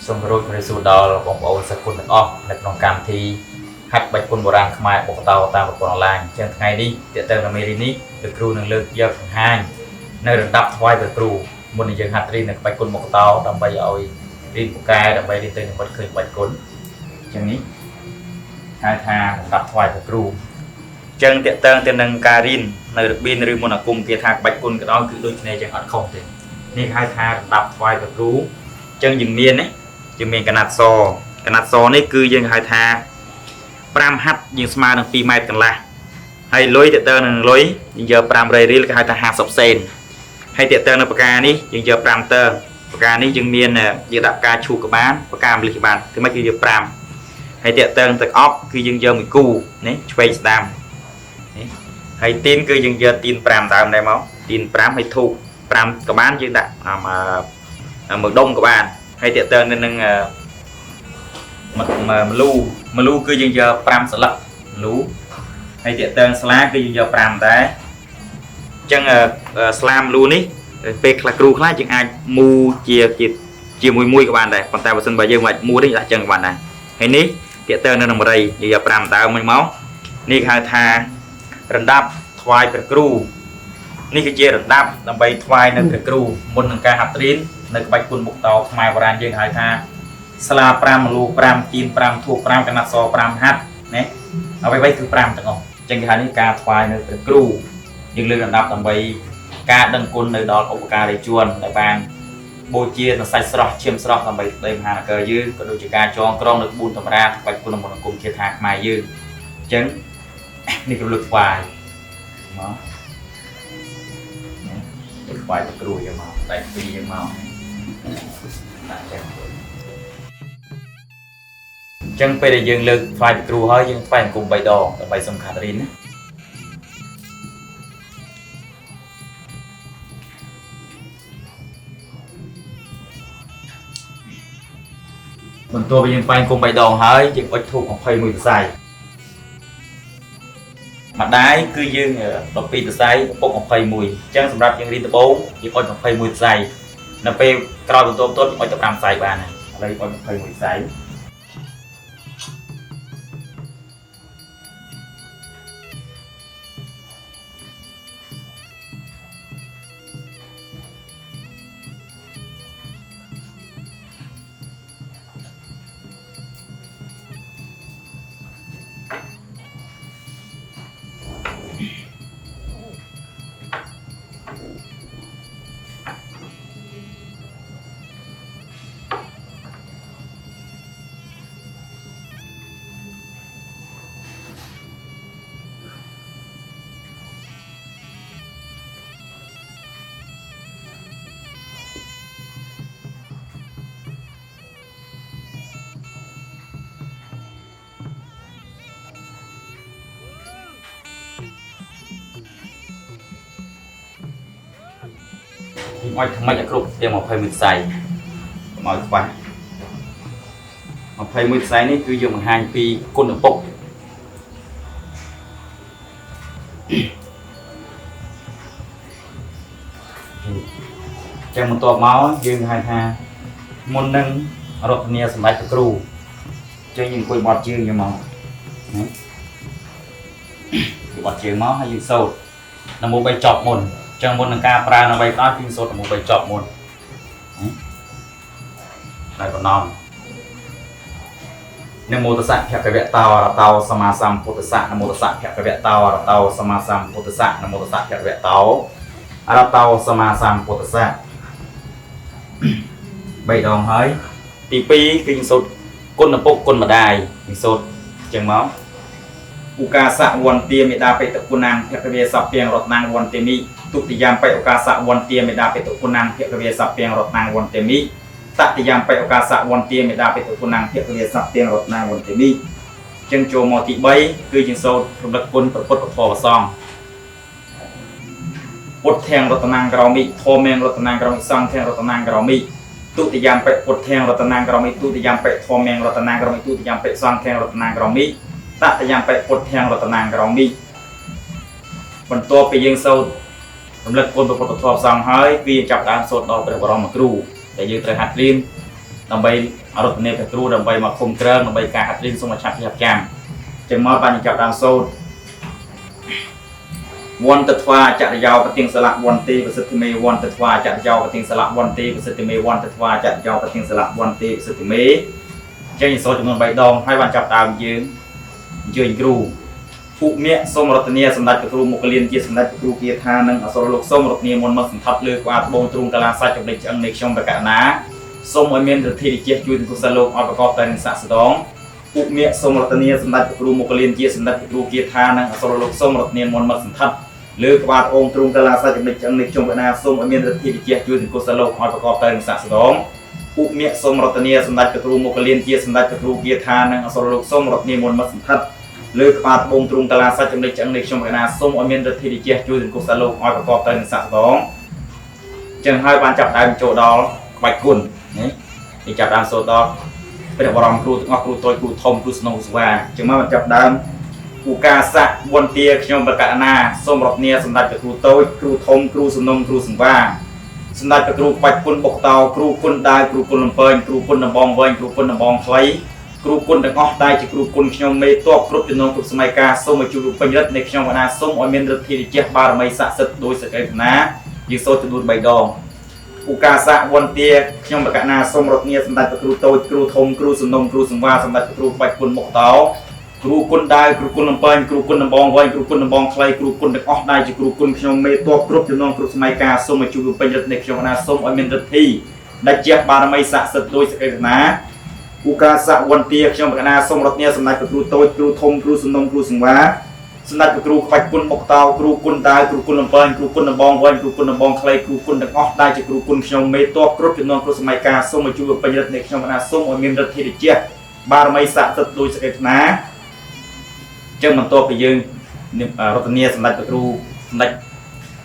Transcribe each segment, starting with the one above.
សូមគោរពព្រះសុដល់បងប្អូនសិស្សគុណទាំងអស់នៅក្នុងកម្មវិធីហាត់បច្ចុប្បន្នបុរាណខ្មែរបុកតោតាមប្រព័ន្ធអនឡាញជាថ្ងៃនេះតើតើនៅមេរៀននេះលោកគ្រូនឹងលើកយកបង្ហាញនៅរដាប់ថ្វាយព្រះគ្រូមុននឹងយើងហាត់រៀននៅក្បាច់គុណបុកតោដើម្បីឲ្យរៀនពូកែដើម្បីរៀនទៅនិមិត្តឃើញក្បាច់គុណអញ្ចឹងនេះហៅថារដាប់ថ្វាយព្រះគ្រូអញ្ចឹងតើតើទៅនឹងការរៀននៅរបៀនឬមន្តអាគមគេថាក្បាច់គុណក៏ដោយគឺដូចគ្នាចឹងអត់ខុសទេនេះហៅថារដាប់ថ្វាយព្រះគ្រូអញ្ចឹងយើងមានណាយើងមានកណាត់សនេះគឺយើងហៅថា5ហាត់យើងស្មើនឹង2ម៉ែត្រកន្លះហើយលុយតើតើនឹងលុយយើងយក500រៀលគេហៅថា50សេនហើយតើតើនៅបកានេះយើងយក5តើបកានេះយើងមានយើងដាក់ការឈូកក្បាលបកាម្លិះក្បាលគឺមិនគឺយក5ហើយតើតើទឹកអប់គឺយើងយកមួយគូនេះឆ្វេងស្ដាំនេះហើយទីនគឺយើងយកទីន5ដើមដែរមកទីន5ហើយធូប5ក្បាលយើងដាក់មួយដុំក្បាលហើយតើតើនឹងមលូគឺយើងយក5សន្លឹកមលូហើយតើតើស្លាគឺយើងយក5ដែរអញ្ចឹងស្លាមលូនេះពេលខ្លះគ្រូខ្លះយើងអាចមូជាមួយក៏បានដែរប៉ុន្តែបើសិនបើយើងមិនមូនេះដាក់ចឹងក៏បានដែរហើយនេះតើតើនៅនឹង8យើងយក5ដើមមកនេះគេហៅថារណ្ដាប់ថ្វាយព្រះគ្រូនេះគឺជារណ្ដាប់ដើម្បីថ្វាយនៅព្រះគ្រូមុននឹងការហាត់រៀននៅក្បាច់គុណមុខតោខ្មែរបុរាណយើងហៅថាស្លា5មលូ5ទីន5ធូប5កណាត់ស5ហាត់ណាអ្វីៗគឺ5ទាំងអស់អញ្ចឹងគេហៅនេះការថ្វាយនៅព្រះគ្រូយើងលើកដណ្ដាប់ដើម្បីការដឹងគុណនៅដល់ឧបការីជនដែលបានបូជានៅសាច់ស្រស់ឈាមស្រស់ដើម្បីស្ដីមហានគរយើងក៏ដូចជាការចងក្រងនៅក្បួនតម្រាក្បាច់គុណមន្តអាគមជាថាខ្មែរយើងអញ្ចឹងនេះគឺលើកថ្វាយមកលើកថ្វាយព្រះគ្រូយកមកតែពីយកមកដាក់ចឹងអញ្ចឹងពេលដែលយើងលើកថ្វាយព្រះគ្រូហើយយើងថ្វាយអង្គម3ដងដើម្បីសំខាន់រៀនណាបន្ទាប់ពីយើងថ្វាយអង្គម3ដងហើយយើងអុជធូប21វិស័យម្ដាយគឺយើង12វិស័យឪពុក21អញ្ចឹងសម្រាប់យើងរៀនដំបូងយើងអុជ21វិស័យនៅពេលក្រោយបន្ទាប់ទៀតអុជ15វិស័យបានហើយឥឡូវអុជ21វិស័យខ្ញុំអុជថ្មិចឲ្យគ្រប់ទាំង21វិស័យកុំឲ្យខ្វះ21វិស័យនេះគឺយើងបង្ហាញពីគុណឪពុកចឹងបន្ទាប់មកយើងហៅថាមុននឹងរតនាសម្ដេចព្រះគ្រូចឹងយើងអង្គុយបត់ជើងយកមកណាបត់ជើងមកហើយយើងសូត្រនមោ3ចប់មុនចឹងមុននឹងការប្រើនៅ3ដល់គឺសូត្រនមោ3ចប់មុនហើយបណ្ដំនមោតស្សៈភគវតោអរតោសម្មាសម្ពុទ្ធស្សៈនមោតស្សៈភគវតោអរតោសម្មាសម្ពុទ្ធស្សៈនមោតស្សៈភគវតោអរតោសម្មាសម្ពុទ្ធស្សៈ3ដងហើយទី2គឺយើងសូត្រគុណឪពុកគុណម្ដាយយើងសូត្រចឹងមកឧកាសៈវន្ទាមេដាបេតគុណាំភគវេសព្យរតនាងវន្ទាមិទុតិយំបេឧកាសៈវន្ទាមេដាបេតគុណាំភគវេសព្យរតនាងវន្ទាមិតតិយំបេឧកាសៈវន្ទាមេដាបេតគុណាំភគវេសព្យរតនាងវន្ទាមិចឹងចូលមកទី3គឺយើងសូត្ររំលឹកគុណព្រះពុទ្ធព្រះធម៌ព្រះសង្ឃពុទ្ធធាងរតនាងក្រមិធម្មរតនាងក្រមិសង្ឃធាងរតនាងក្រមិទុតិយំបេពុទ្ធធាងរតនាងក្រមិទុតិយំបេធម្មរតនាងក្រមិទុតិយំបេសង្ឃធាងរតនាងក្រមិតតិយំបេពុទ្ធធាងរតនាងក្រមិបន្ទាប់ពីយើងសូត្ររំលឹកគុណព្រះពុទ្ធធម៌ព្រះសង្ឃហើយវាចាប់ដើមសូត្រដល់ព្រះបរមគ្រូដែលយើងត្រូវហាត់រៀន ដើម្បីរត់នេះព្រះគ្រូដើម្បីមកគុំក្រើមដើម្បីការហាត់រៀនសូមឆាប់ចាប់ចាំចឹងមកបានចាប់ដើមសូត្រវន្តត្វាចរិយោបទាងសលៈវន្តិប្រសិទ្ធិមេវន្តត្វាចរិយោបទាងសលៈវន្តិប្រសិទ្ធិមេវន្តត្វាចរិយោបទាងសលៈវន្តិប្រសិទ្ធិមេចឹងសូត្រចំនួន3ដងហើយបានចាប់ដើមយើងអញ្ជើញគ្រូឧមៈសូមរតនាសម្ដេចព្រះគ្រូមុខលៀនជាសម្ដេចព្រះគ្រូគាថានិងអសរលោកសូមរតនាមុនមកសន្ធប់លើក្បាលត្បូងទ្រូងកាឡាសាច់ចំណេញឆ្អឹងនៃខ្ញុំបកណាសូមឲ្យមានរទ្ធីវិជាជួយទាំងកុសលលោកឲ្យប្រកបតែនឹងស័ក្តិស្ដងឧមៈសូមរតនាសម្ដេចព្រះគ្រូមុខលៀនជាសម្ដេចព្រះគ្រូគាថានិងអសរលោកសូមរតនាមុនមកសន្ធប់លើក្បាលត្បូងទ្រូងកាឡាសាច់ចំណេញឆ្អឹងនៃខ្ញុំបកណាសូមឲ្យមានរទ្ធីវិជាជួយទាំងកុសលលោកឲ្យប្រកបតែនឹងស័ក្តិស្ដងឧមៈសូមរតនាសម្ដេចព្រះគ្រូមុខលៀនជាសម្ដេចព្រះគ្រូគាថានិងអសរលោកសូមរតនាមុនមកសន្ធប់លើក្បាលត្បូងទ្រូងកាឡាសាច់ចំណេញឆ្អឹងនៃខ្ញុំបកណាសូមឲ្យមានរទ្ធីវិជាជួយទាំងកុសលលោកឲ្យប្រកបតែនឹងស័ក្តិស្ដងចឹងហើយបានចាប់ដើមចូលដល់ក្បាច់គុណនេះចាប់ដើមសូត្រដល់ព្រះបរមគ្រូទាំងអស់គ្រូតូចគ្រូធំគ្រូស្នងស្វាចឹងមកចាប់ដើមឧកាសៈវន្ទាខ្ញុំបកណាសូមរតនាសម្ដេចព្រះគ្រូតូចគ្រូធំគ្រូសំណុំគ្រូសង្វាសម្ដេចព្រះគ្រូក្បាច់គុណបុកតោគ្រូគុណដាវគ្រូគុណលំពែងគ្រូគុណដំបងវែងគ្រូគុណដំបងខ្លីគ្រូគុណទាំងអស់ដែលជាគ្រូគុណខ្ញុំមេតបគ្រប់ចំនួនគ្រប់សម័យកាលសូមឲ្យជួយពេញរិទ្ធនៃខ្ញុំកណាសូមឲ្យមានឫទ្ធិវិជ្ជបារមីស័ក្តិសិទ្ធិដោយសេចក្តីប្រាថ្នាយើងសូត្រចំនួន3ដងឧកាសៈវន្ទាខ្ញុំបកណាសូមរតនាសម្ដេចព្រះគ្រូតូចគ្រូធំគ្រូសំណុំគ្រូសង្វាសម្ដេចព្រះគ្រូក្បាច់គុណបុកតោគ្រូគុណដាវគ្រូគុណលំពែងគ្រូគុណដំបងវែងគ្រូគុណដំបងខ្លីគ្រូគុណទាំងអស់ដែលជាគ្រូគុណខ្ញុំមេតបគ្រប់ចំនួនគ្រប់សម័យកាលសូមឲ្យជួយពេញរិទ្ធនៃខ្ញុំកណាសូមឲ្យមានឫទ្ធិដែលជាបារមីស័ក្តិសិទ្ធិដោយសេចក្តីប្រាថ្នាឧកាសៈវន្ទាខ្ញុំបកណាសូមរតនាសម្ដេចព្រះគ្រូតូចគ្រូធំគ្រូសំណុំគ្រូសង្វាសម្ដេចព្រះគ្រូក្បាច់គុណបុកតោគ្រូគុណដាវគ្រូគុណលំពែងគ្រូគុណដំបងវែងគ្រូគុណដំបងខ្លីគ្រូគុណទាំងអស់ដែលជាគ្រូគុណខ្ញុំមេតបគ្រប់ចំនួនគ្រប់សម័យកាលសូមឲ្យជួយពេញរិទ្ធនៃខ្ញុំកណាសូមឲ្យមានឫទ្ធិវិជ្ជបារមីស័ក្តិសិទ្ធិដោយសេចក្តីប្រាថ្នាចឹងបន្ទាប់ពីយើងរតនាសម្ដេចព្រះគ្រូសម្ដេច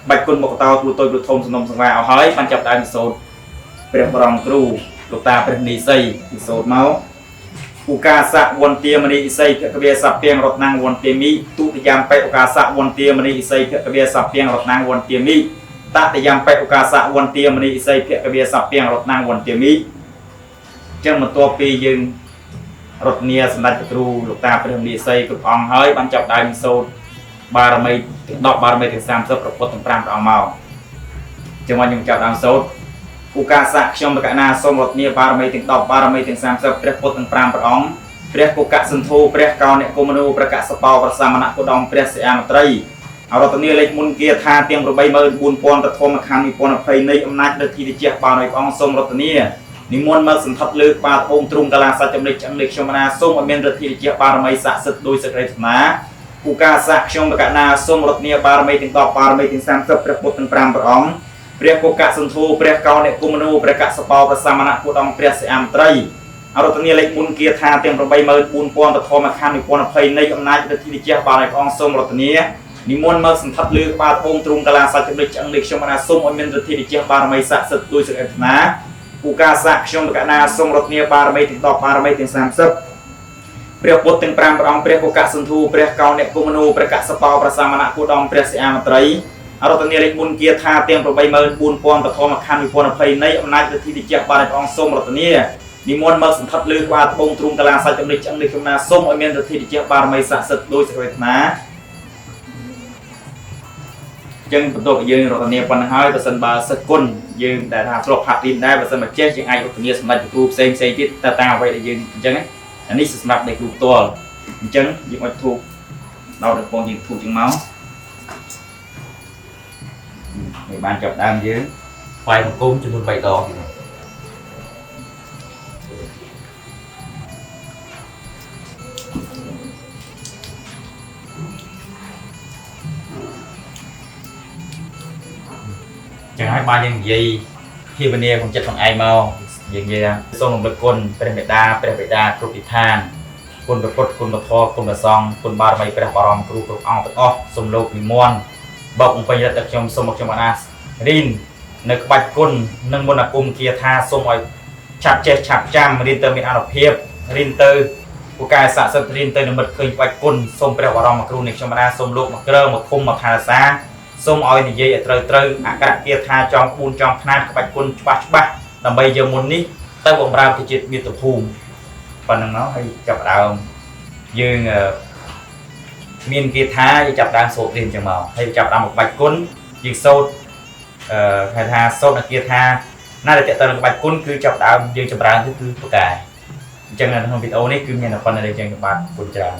បាច់គុណបុកតោគ្រូតូចគ្រូធំសំណុំសង្វាឲ្យហើយបានចាប់ដើមសូត្រព្រះបរមគ្រូលោកតាព្រះនីសីពីសូត្រមកឧកាសៈវន្ទាមនីឥសីភគវាសព្ទៀងរតនាងវន្ទាមិទុតិយំបេឧកាសៈវន្ទាមនីឥសីភគវាសព្ទៀងរតនាងវន្ទាមិតតិយំបេឧកាសៈវន្ទាមនីឥសីភគវាសព្ទៀងរតនាងវន្ទាមិចឹងបន្ទាប់ពីយើងរតនាសម្ដេចព្រះគ្រូលោកតាព្រះនីសីគ្រប់អង្គហើយបានចាប់ដើមសូត្របារមី10បារមីទាំង30ប្រពុតទាំង5ព្រះអង្គមកចឹងមកខ្ញុំចាប់ដើមសូត្រឧកាសៈខ្ញុំបកណាសូមរតនាបារមីទាំង10បារមីទាំង30ព្រះពុទ្ធទាំង5ព្រះអង្គព្រះកុកៈសន្ធូព្រះកោអ្នកគុំមនុព្រះកសបោប្រសាមណៈគោដមព្រះសិអាមត្រីអរតនីលេខមុនគាថាទាំង84000តធម្មខណ្ឌនិពន្ធ20នៃអំណាចឫទ្ធិវិជ្ជបារមីព្រះអង្គសូមរតនានិមន្តមកសន្ធប់លើក្បាលត្បូងទ្រូងកាឡាសាច់ចំណេញឆ្អឹងនៃខ្ញុំណាសូមឲ្យមានឫទ្ធិវិជ្ជបារមីស័ក្តិសិទ្ធិដោយសេចក្តីប្រាថ្នាឧកាសៈខ្ញុំបកណាសូមរតនាបារមីទាំង10បារមីទាំង30ព្រះពុទ្ធទាំង5ព្រះអង្គព្រះកុកៈសន្ធូព្រះកោអ្នកគុំមនុព្រះកសបោប្រសាមណៈគោដមព្រះសិអាមត្រីអរតនីលេខមុនគាថាទាំង84000តធម្មខណ្ឌនិពន្ធ20នៃអំណាចឫទ្ធិវិជ្ជបារមីព្រះអង្គសូមរតនានិមន្តមកសន្ធប់លើក្បាលត្បូងទ្រូងកាឡាសាច់ចំណេញឆ្អឹងនៃខ្ញុំណាសូមឲ្យមានឫទ្ធិវិជ្ជបារមីស័ក្តិសិទ្ធិដោយសេចក្តីប្រាថ្នាឧកាសៈខ្ញុំបកណាសូមរតនាបារមីទាំង10បារមីទាំង30ព្រះពុទ្ធទាំង5ព្រះអង្គព្រះកុកៈសន្ធូព្រះកោអ្នកគុំមនុព្រះកសបោប្រសាមណៈគោដមព្រះសិអាមត្រីអរតនីលេខមុនគាថាទាំង84000តធម្មខណ្ឌនិពន្ធ20នៃអំណាចឫទ្ធិវិជ្ជបារមីព្រះអង្គសូមរតនានិមន្តមកសន្ធប់លើក្បាលត្បូងទ្រូងកាឡាសាច់ចំណេញឆ្អឹងនៃខ្ញុំណាសូមឲ្យមានឫទ្ធិវិជ្ជបារមីស័ក្តិសិទ្ធិដោយសេចក្តីប្រាថ្នាចឹងបន្ទាប់ពីយើងរតនាប៉ុណ្ណឹងហើយបើសិនបើសិទ្ធគុណយើងដែលថាធ្លាប់ហាត់រៀនដែរបើសិនមកចេះយើងអាចរតនាសម្ដេចគ្រូផ្សេងទៀតទៅតាមអ្វីដែលយើងអញ្ចឹងអានេះសម្រាប់ដៃគ្រូផ្ទាល់អញ្ចឹងយើងអត់ធូបដល់ដល់បងយើងធូបជាងមកហើយបានចាប់ដើមយើងថ្វាយបង្គំចំនួន3ដងចឹងហើយបានយើងនិយាយភាវនាក្នុងចិត្តខ្លួនឯងមកយើងនិយាយសូមរំលឹកគុណព្រះមេដាព្រះបិតាគ្រប់ទិដ្ឋានគុណព្រះពុទ្ធគុណព្រះធម៌គុណព្រះសង្ឃគុណបារមីព្រះបរមគ្រូគ្រប់អង្គទាំងអស់សូមលោកនិមន្តបោកបំពេញរដ្ឋខ្ញុំសូមមកខ្ញុំអាណារីននៅក្បាច់គុណនិងមន្តអាគមគាថាសូមឲ្យឆាប់ចេះឆាប់ចាំរៀនទៅមានអនុភាពរៀនទៅពូកែស័ក្តិសិទ្ធិរៀនទៅនិមិត្តឃើញក្បាច់គុណសូមព្រះបរមគ្រូនៃខ្ញុំអាណាសូមលោកមកក្រើមកឃុំមកថាសាសូមឲ្យនិយាយឲ្យត្រូវអក្ខរគាថាចង4ចងខ្នាតក្បាច់គុណច្បាស់ដើម្បីយកមុននេះត tới bóng rào thì chết biệt tập hùng còn nó hay chập đào dương miền kia tha chập đang sốt tiền chẳng màu hay chập đang một bạch cún dương sốt hay tha sốt là kia tha nay là chạy tới bạch cún cứ chập đào dương chập đang cứ tất cả chẳng là không video này cứ nghe là con này chẳng các bạn cún trà